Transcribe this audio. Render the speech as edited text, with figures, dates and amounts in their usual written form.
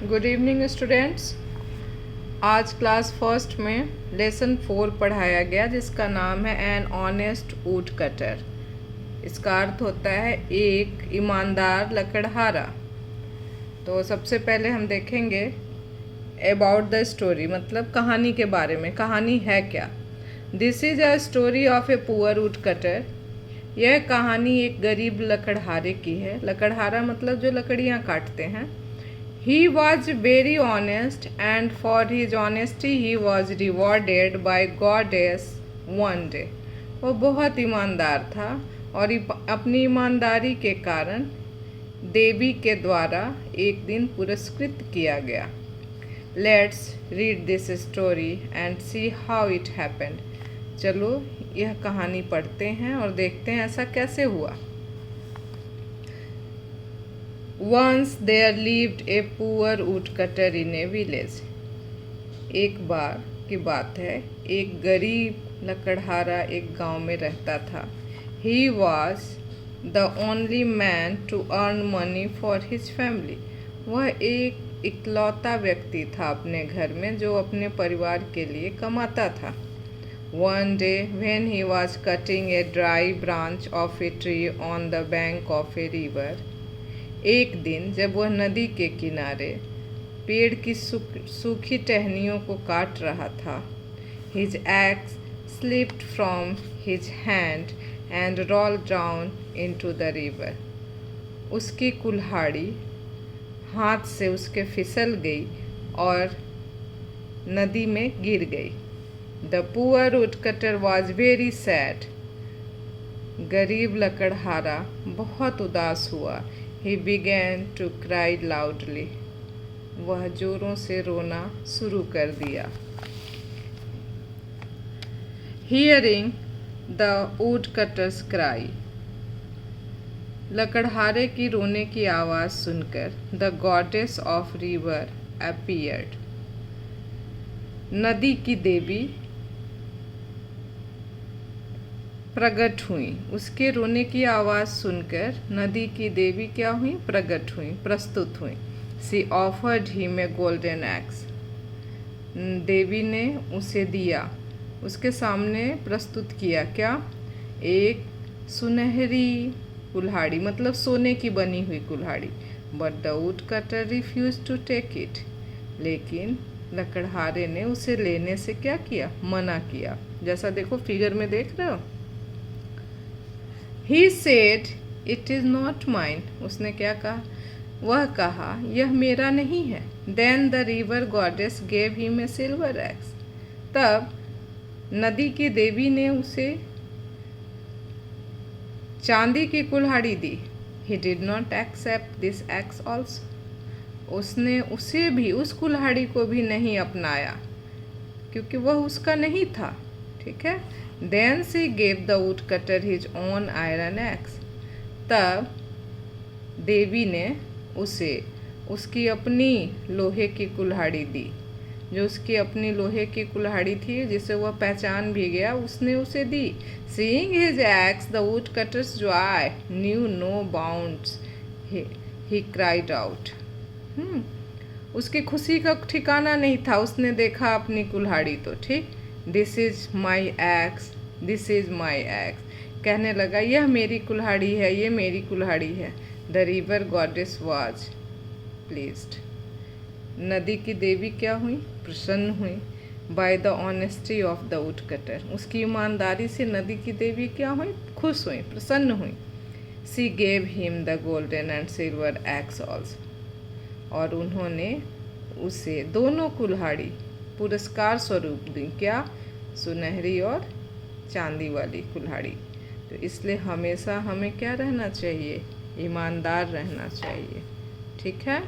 Good evening students. आज class first में lesson 4 पढ़ाया गया जिसका नाम है एन ऑनेस्ट वुड कटर। इसका अर्थ होता है एक ईमानदार लकड़हारा। तो सबसे पहले हम देखेंगे अबाउट द स्टोरी, मतलब कहानी के बारे में। कहानी है क्या? This is a story of a poor would cutter. यह कहानी एक गरीब लकड़हारे की है। लकड़हारा मतलब जो लकड़ियाँ काटते हैं। He was very honest and for his honesty he was rewarded by goddess one day. वो बहुत ईमानदार था और अपनी ईमानदारी के कारण देवी के द्वारा एक दिन पुरस्कृत किया गया। Let's read this story and see how it happened. चलो यह कहानी पढ़ते हैं और देखते हैं ऐसा कैसे हुआ। Once there lived a poor woodcutter in a village. एक बार की बात है, एक गरीब लकड़हारा एक गांव में रहता था। He was the only man to earn money for his family. वह एक इकलौता व्यक्ति था अपने घर में जो अपने परिवार के लिए कमाता था। One day when he was cutting a dry branch of a tree on the bank of a river. एक दिन जब वह नदी के किनारे पेड़ की सूखी टहनियों को काट रहा था, His axe slipped from his hand and rolled down into the river. उसकी कुल्हाड़ी हाथ से उसके फिसल गई और नदी में गिर गई। The poor woodcutter was very sad. गरीब लकड़हारा बहुत उदास हुआ। He began to cry loudly. वह जोरों से रोना शुरू कर दिया। Hearing the woodcutter's cry. लकड़हारे की रोने की आवाज़ सुनकर the goddess of river appeared. नदी की देवी प्रकट हुई। उसके रोने की आवाज़ सुनकर नदी की देवी क्या हुई? प्रकट हुई, प्रस्तुत हुई। She offered him a golden axe. देवी ने उसे दिया, उसके सामने प्रस्तुत किया क्या? एक सुनहरी कुल्हाड़ी, मतलब सोने की बनी हुई कुल्हाड़ी। But the woodcutter refused to take it. लेकिन लकड़हारे ने उसे लेने से क्या किया? मना किया। जैसा देखो फिगर में देख रहे हो। He said, "It is not mine." उसने क्या कहा? वह कहा यह मेरा नहीं है। Then the river goddess gave him a silver axe. तब नदी की देवी ने उसे चांदी की कुल्हाड़ी दी। He did not accept this axe also. उसने उसे भी, उस कुल्हाड़ी को भी नहीं अपनाया क्योंकि वह उसका नहीं था। ठीक है। Then she gave the woodcutter his own iron axe. तब देवी ने उसे उसकी अपनी लोहे की कुल्हाड़ी दी। जो उसकी अपनी लोहे की कुल्हाड़ी थी जिसे वह पहचान भी गया, उसने उसे दी। Seeing his axe, the woodcutter's joy knew no bounds. He cried out. उसकी खुशी का ठिकाना नहीं था। उसने देखा अपनी कुल्हाड़ी तो ठीक। This is my x, this is my x. कहने लगा यह मेरी कुल्हाड़ी है, ये मेरी कुल्हाड़ी है। The river goddess was pleased. नदी की देवी क्या हुई? प्रसन्न हुई। By the honesty of the woodcutter. उसकी ईमानदारी से नदी की देवी क्या हुई? खुश हुई, प्रसन्न हुई। सी gave him the golden and silver x also. और उन्होंने उसे दोनों कुल्हाड़ी पुरस्कार स्वरूप दी। क्या? सुनहरी और चांदी वाली कुल्हाड़ी। तो इसलिए हमेशा हमें क्या रहना चाहिए? ईमानदार रहना चाहिए। ठीक है।